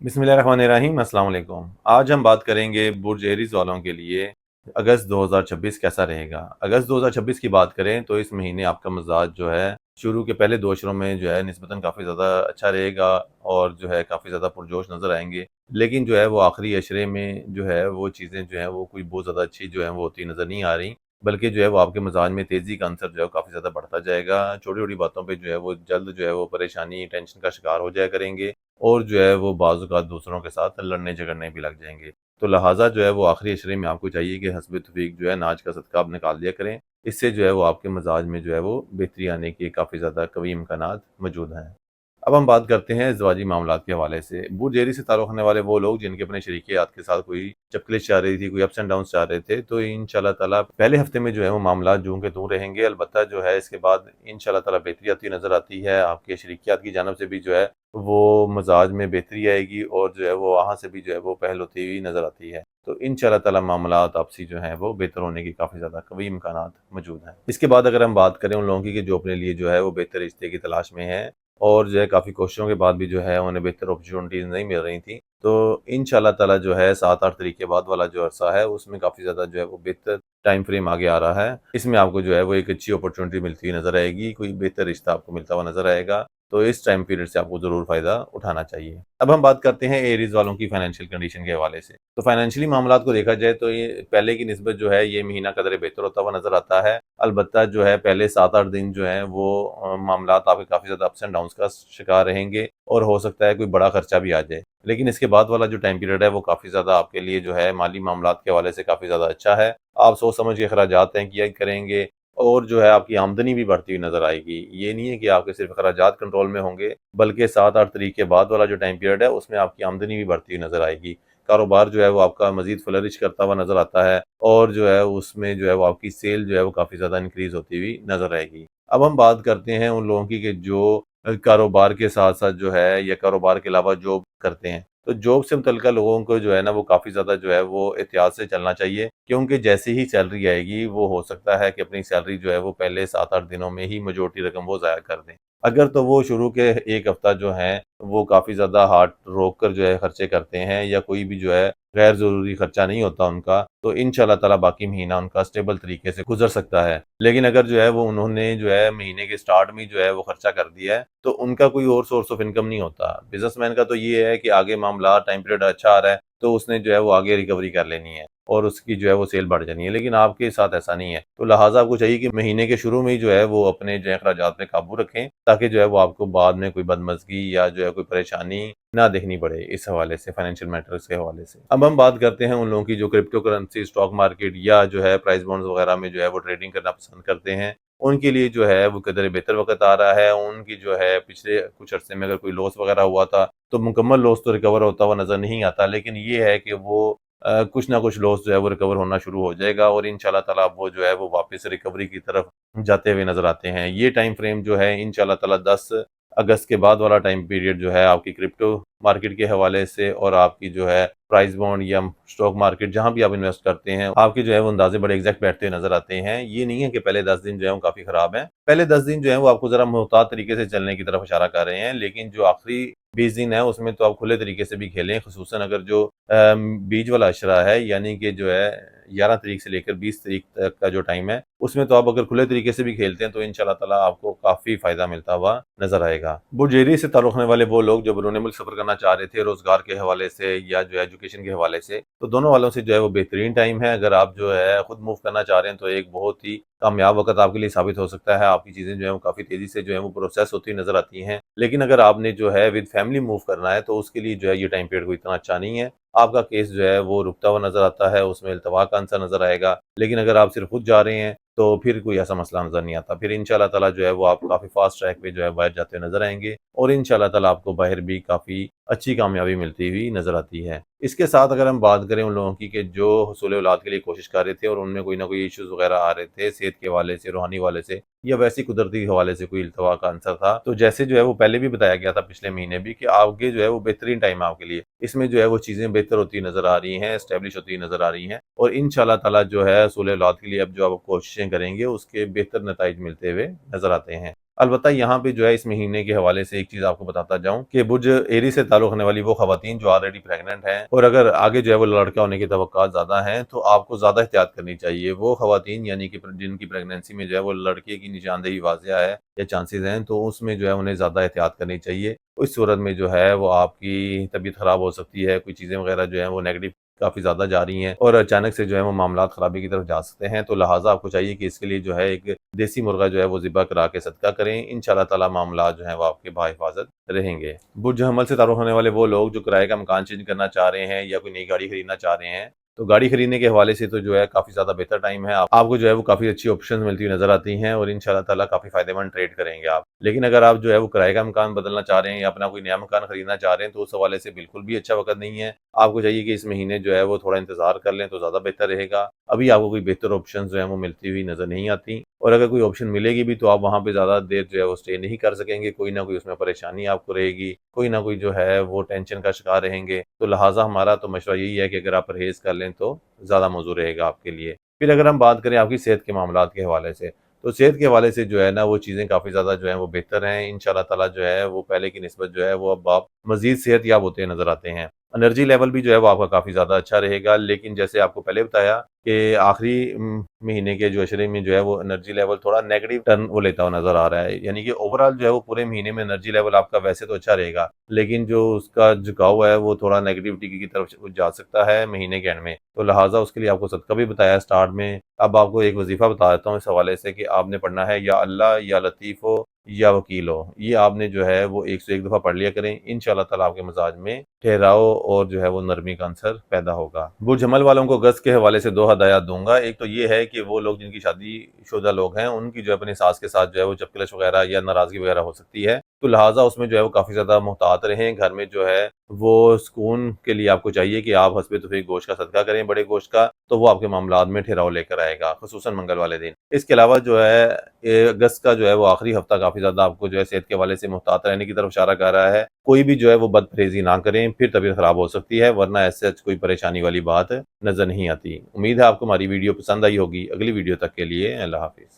बिस्मिल्लाहिर्रहमानिर्रहीम। अस्सलाम वालेकुम। आज हम बात करेंगे बुर्ज एरीज वालों के लिए अगस्त 2026 कैसा रहेगा। अगस्त 2026 की बात करें तो इस महीने आपका मिजाज जो है शुरू के पहले 2 अशरों में जो है निस्बतन काफ़ी ज़्यादा अच्छा रहेगा और जो है काफ़ी ज़्यादा पुरजोश नज़र आएंगे। लेकिन जो है वो आखिरी अशरे में जो है वो चीज़ें जो है वो कोई बहुत ज़्यादा अच्छी जो है वो होती नज़र नहीं आ रही, बल्कि जो है वो आपके मिजाज में तेज़ी का अंसर जो है काफ़ी ज़्यादा बढ़ता जाएगा। छोटी-छोटी बातों पे जो है वो जल्द जो है वो परेशानी, टेंशन का शिकार हो जाया करेंगे और जो है वो बाज़ औक़ात दूसरों के साथ लड़ने झगड़ने भी लग जाएँगे। तो लिहाज़ा जो है वो आखिरी अशरे में आपको चाहिए कि हस्ब तौफ़ीक जो है नाज का सदका आप निकाल दिया करें। इससे जो है वो आपके मिजाज में जो है वो बेहतरी आने के काफ़ी ज़्यादा कवी इम्कानात मौजूद हैं। अब हम बात करते हैं ज़वाजी मामलात के हवाले से। बुर्ज एरी से ताल्लुक़ रखने वाले वो लोग जिनके अपने शरीकियात के साथ कोई चपकलिश चल रही थी, कोई अप्स एंड डाउन्स चल रहे थे, तो इंशाअल्लाह ताला पहले हफ़्ते में जो है वो मामलात यूँ के त्यों रहेंगे। अलबत्ता जो है इसके बाद इंशाअल्लाह ताला बेहतरी आती नज़र आती है। आपके शरीकियात की जानिब से भी जो है वो मिजाज में बेहतरी आएगी और जो है वो वहाँ से भी जो है वो पहल होती हुई नज़र आती है। तो इंशाअल्लाह ताला मामलात आपसी जो हैं वो बेहतर होने की काफ़ी ज़्यादा कवी इम्कानात मौजूद हैं। इसके बाद अगर हम बात करें उन लोगों की कि जो अपने लिए जो है वो बेहतर रिश्ते की तलाश में हैं और जो है काफ़ी कोशिशों के बाद भी जो है उन्हें बेहतर अपॉर्चुनिटीज़ नहीं मिल रही थी। तो इंशाअल्लाह ताला जो है 7-8 तरीके बाद वाला जो अरसा है उसमें काफ़ी ज़्यादा जो है वो बेहतर टाइम फ्रेम आगे आ रहा है। इसमें आपको जो है वो एक अच्छी अपॉर्चुनिटी मिलती हुई नज़र आएगी, कोई बेहतर रिश्ता आपको मिलता हुआ नज़र आएगा। तो इस टाइम पीरियड से आपको ज़रूर फ़ायदा उठाना चाहिए। अब हम बात करते हैं एरीज़ वालों की फाइनेंशियल कंडीशन के हवाले से। तो फाइनेंशियली मामलात को देखा जाए तो ये पहले की निस्बत जो है ये महीना कदरे बेहतर होता हुआ नज़र आता है। अलबत्ता जो है पहले 7-8 दिन जो हैं वो मामलात आपके काफ़ी ज़्यादा अप्स एंड डाउन्स का शिकार रहेंगे और हो सकता है कोई बड़ा खर्चा भी आ जाए। लेकिन इसके बाद वाला जो टाइम पीरियड है वो काफ़ी ज़्यादा आपके लिए जो है माली मामलात के हवाले से काफ़ी ज़्यादा अच्छा है। आप सोच समझ के अखराजात तय किया करेंगे और जो है आपकी आमदनी भी बढ़ती हुई नज़र आएगी। ये नहीं है कि आपके सिर्फ़ अखराजात कंट्रोल में होंगे, बल्कि 7-8 तारीख के बाद वाला जो टाइम पीरियड है उसमें आपकी आमदनी भी बढ़ती हुई नज़र आएगी। कारोबार जो है वो आपका मज़ीद फ्लरिश करता हुआ नज़र आता है और जो है उसमें जो है वो आपकी सेल जो है वो काफ़ी ज़्यादा इंक्रीज़ होती हुई नज़र आएगी। अब हम बात करते हैं उन लोगों की कि जो कारोबार के साथ-साथ जो है या कारोबार के अलावा जॉब करते हैं। तो जॉब से मुतल्लिका लोगों को जो है ना वो काफ़ी ज़्यादा जो है वो एहतियात से चलना चाहिए, क्योंकि जैसे ही सैलरी आएगी वो हो सकता है कि अपनी सैलरी जो है वो पहले 7-8 दिनों में ही मेजॉरिटी रकम वो ज़ाया कर दें। अगर तो वो शुरू के 1 हफ़्ता जो है वो काफ़ी ज़्यादा हाथ रोक कर जो है खर्चे करते हैं या कोई भी जो है गैर ज़रूरी खर्चा नहीं होता उनका, तो इंशाअल्लाह ताला बाकी महीना उनका स्टेबल तरीके से गुज़र सकता है। लेकिन अगर जो है वो उन्होंने जो है महीने के स्टार्ट में जो है वो खर्चा कर दिया है, तो उनका कोई और सोर्स ऑफ इनकम नहीं होता। बिज़नेसमैन का तो ये है कि आगे मामला टाइम पीरियड अच्छा आ रहा है, तो उसने जो है वो आगे रिकवरी कर लेनी है और उसकी जो है वो सेल बढ़ जानी है। लेकिन आपके साथ ऐसा नहीं है। तो लिहाज़ा आपको चाहिए कि महीने के शुरू में ही जो है वो अपने जो है अखराजात पे काबू रखें, ताकि जो है वो आपको बाद में कोई बदमज़गी या जो है कोई परेशानी ना देखनी पड़े इस हवाले से, फाइनेंशियल मैटर्स के हवाले से। अब हम बात करते हैं उन लोगों की जो क्रिप्टो करेंसी, स्टॉक मार्केट या जो है प्राइस बॉन्ड्स वगैरह में जो है वो ट्रेडिंग करना पसंद करते हैं। उनके लिए जो है वो कदर बेहतर वक़्त आ रहा है। उनकी जो है पिछले कुछ अरसे में अगर कोई लॉस वगैरह हुआ था, तो मुकम्मल लॉस तो रिकवर होता हुआ नज़र नहीं आता। लेकिन ये है कि वो कुछ ना कुछ लॉस जो है वो रिकवर होना शुरू हो जाएगा और इंशाअल्लाह ताला वो जो है वो वापस रिकवरी की तरफ जाते हुए नज़र आते हैं। ये टाइम फ्रेम जो है इंशाअल्लाह ताला 10 अगस्त के बाद वाला टाइम पीरियड जो है आपकी क्रिप्टो मार्केट के हवाले से और आपकी जो है प्राइस बॉन्ड या स्टॉक मार्केट जहाँ भी आप इन्वेस्ट करते हैं, आपके जो है वो अंदाज़े बड़े एग्ज़ैक्ट बैठते हुए नज़र आते हैं। ये नहीं है कि पहले 10 दिन जो है वो काफ़ी ख़राब हैं। पहले 10 दिन जो है वो आपको ज़रा मुहतात तरीके से चलने की तरफ इशारा कर रहे हैं, लेकिन जो आखिरी 20 दिन है उसमें तो आप खुले तरीके से भी खेलें, ख़ुसूसन अगर जो बीच वाला अशरा है, यानी कि जो है 11 तारीख से लेकर 20 तारीख तक का जो टाइम है, उसमें तो आप अगर खुले तरीके से भी खेलते हैं तो इंशाअल्लाह ताला आपको काफ़ी फ़ायदा मिलता हुआ नज़र आएगा। बुर्ज से ताल्लुक़ रखने वाले वो लोग जो बैरून मुल्क सफ़र करना चाह रहे थे रोज़गार के हवाले से या जो है एजुकेशन के हवाले से, तो दोनों वालों से जो है वो बेहतरीन टाइम है। अगर आप जो है खुद मूव करना चाह रहे हैं तो एक बहुत ही कामयाब वक़्त आपके लिए साबित हो सकता है। आपकी चीज़ें जो हैं वो काफ़ी तेज़ी से जो है वो प्रोसेस होती नज़र आती हैं। लेकिन अगर आपने जो है विद फैमिली मूव करना है तो उसके लिए जो है ये टाइम पीरियड कोई इतना अच्छा नहीं है। आपका केस जो है वो रुकता हुआ नज़र आता है, उसमें इल्तवा का आंसर नज़र आएगा। लेकिन अगर आप सिर्फ खुद जा रहे हैं तो फिर कोई ऐसा मसला नज़र नहीं आता। फिर इंशाअल्लाह ताला जो है वो आप काफ़ी फ़ास्ट ट्रैक पे जो है बाहर जाते हुए नज़र आएँगे और इंशाअल्लाह ताला आपको बाहर भी काफ़ी अच्छी कामयाबी मिलती हुई नज़र आती है। इसके साथ अगर हम बात करें उन लोगों की कि जो हुसूल औलाद के लिए कोशिश कर रहे थे और उनमें कोई ना कोई इश्यूज़ वग़ैरह आ रहे थे, सेहत के हवाले से, रूहानी हवाले से या वैसे ही कुदरती हवाले से कोई इल्तवा का आंसर था। तो जैसे जो है वो पहले भी बताया गया था पिछले महीने भी कि आगे जो है वो बेहतरीन टाइम है आपके लिए। इसमें जो है वो चीज़ें बेहतर होती नज़र आ रही हैं, एस्टेब्लिश होती नज़र आ रही हैं और इंशाअल्लाह ताला जो है हुसूल औलाद के लिए अब जो आप कोशिशें करेंगे उसके बेहतर नताइज मिलते हुए नज़र आते हैं। البتہ یہاں پہ جو ہے اس مہینے کے حوالے سے ایک چیز آپ کو بتاتا جاؤں کہ برج ایری سے تعلق رکھنے والی وہ خواتین جو آلریڈی پریگننٹ ہیں اور اگر آگے جو ہے وہ لڑکا ہونے کی توقعات زیادہ ہیں تو آپ کو زیادہ احتیاط کرنی چاہیے۔ وہ خواتین یعنی کہ جن کی پریگننسی میں جو ہے وہ لڑکے کی نشاندہی واضح ہے یا چانسز ہیں تو اس میں جو ہے انہیں زیادہ احتیاط کرنی چاہیے۔ اس صورت میں جو ہے وہ آپ کی طبیعت خراب ہو سکتی ہے، کوئی چیزیں وغیرہ جو ہیں وہ نیگیٹو کافی زیادہ جا رہی ہیں اور اچانک سے جو ہے وہ معاملات خرابی کی طرف جا سکتے ہیں، تو لہٰذا آپ کو چاہیے کہ اس کے لیے جو ہے ایک دیسی مرغہ جو ہے وہ ذبح کرا کے صدقہ کریں۔ انشاءاللہ تعالی معاملات جو ہیں وہ آپ کے بحفاظت رہیں گے۔ برج حمل سے تعلق ہونے والے وہ لوگ جو کرائے کا مکان چینج کرنا چاہ رہے ہیں یا کوئی نئی گاڑی خریدنا چاہ رہے ہیں تو گاڑی خریدنے کے حوالے سے تو جو ہے کافی زیادہ بہتر ٹائم ہے، آپ کو جو ہے وہ کافی اچھی آپشنز ملتی ہوئی نظر آتی ہیں اور انشاءاللہ تعالی کافی فائدہ مند ٹریڈ کریں گے آپ۔ لیکن اگر آپ جو ہے وہ کرائے کا مکان بدلنا چاہ رہے ہیں یا اپنا کوئی نیا مکان خریدنا چاہ رہے ہیں تو اس حوالے سے بالکل بھی اچھا وقت نہیں ہے۔ آپ کو چاہیے کہ اس مہینے جو ہے وہ تھوڑا انتظار کر لیں تو زیادہ بہتر رہے گا۔ ابھی آپ کو کوئی بہتر آپشنز جو ہیں وہ ملتی ہوئی نظر نہیں آتی اور اگر کوئی آپشن ملے گی بھی تو آپ وہاں پہ زیادہ دیر جو ہے وہ اسٹے نہیں کر سکیں گے، کوئی نہ کوئی اس میں پریشانی آپ کو رہے گی، کوئی نہ کوئی جو ہے وہ ٹینشن کا شکار رہیں گے، تو لہٰذا ہمارا تو مشورہ یہی ہے کہ اگر آپ پرہیز کر لیں تو زیادہ موزوں رہے گا آپ کے لیے۔ پھر اگر ہم بات کریں آپ کی صحت کے معاملات کے حوالے سے تو صحت کے حوالے سے جو ہے نا وہ چیزیں کافی زیادہ جو ہیں وہ بہتر ہیں، انشاءاللہ تعالی جو ہے وہ پہلے کی نسبت جو ہے وہ اب آپ مزید صحت یاب ہوتے نظر آتے ہیں۔ انرجی لیول بھی جو ہے وہ آپ کا کافی زیادہ اچھا رہے گا، لیکن جیسے آپ کو پہلے بتایا کہ آخری مہینے کے جو اشرے میں جو ہے وہ انرجی لیول تھوڑا نیگیٹو ٹرن وہ لیتا ہوا نظر آ رہا ہے، یعنی کہ اوورآل جو ہے وہ پورے مہینے میں انرجی لیول آپ کا ویسے تو اچھا رہے گا لیکن جو اس کا جھکاؤ ہے وہ تھوڑا نیگیٹیوٹی کی طرف جا سکتا ہے مہینے کے اینڈ میں، تو لہٰذا اس کے لیے آپ کو صدقہ بھی بتایا سٹارٹ میں۔ اب آپ کو ایک وظیفہ بتا دیتا ہوں اس حوالے سے کہ آپ نے پڑھنا ہے یا اللہ یا لطیف ہو یا وکیل ہو، یہ آپ نے جو ہے وہ 101 دفعہ پڑھ لیا کریں، انشاءاللہ تعالی آپ کے مزاج میں ٹھہراؤ اور جو ہے وہ نرمی کا عنصر پیدا ہوگا۔ برج حمل والوں کو اگست کے حوالے سے 2 ہدایات دوں گا۔ ایک تو یہ ہے کہ وہ لوگ جن کی شادی شدہ لوگ ہیں ان کی جو ہے اپنی ساس کے ساتھ جو ہے وہ چپکلش وغیرہ یا ناراضگی وغیرہ ہو سکتی ہے، تو لہٰذا اس میں جو ہے وہ کافی زیادہ محتاط رہیں۔ گھر میں جو ہے وہ سکون کے لیے آپ کو چاہیے کہ آپ حسب توفیق گوشت کا صدقہ کریں، بڑے گوشت کا، تو وہ آپ کے معاملات میں ٹھہراؤ لے کر آئے گا، خصوصاً منگل والے دن۔ اس کے علاوہ جو ہے اگست کا جو ہے وہ آخری ہفتہ کافی زیادہ آپ کو جو ہے صحت کے حوالے سے محتاط رہنے کی طرف اشارہ کر رہا ہے۔ کوئی بھی جو ہے وہ بد پرہیزی نہ کریں، پھر طبیعت خراب ہو سکتی ہے، ورنہ ایسے کوئی پریشانی والی بات نظر نہیں آتی۔ امید ہے آپ کو ہماری ویڈیو پسند آئی ہوگی۔ اگلی ویڈیو تک کے لیے اللہ حافظ۔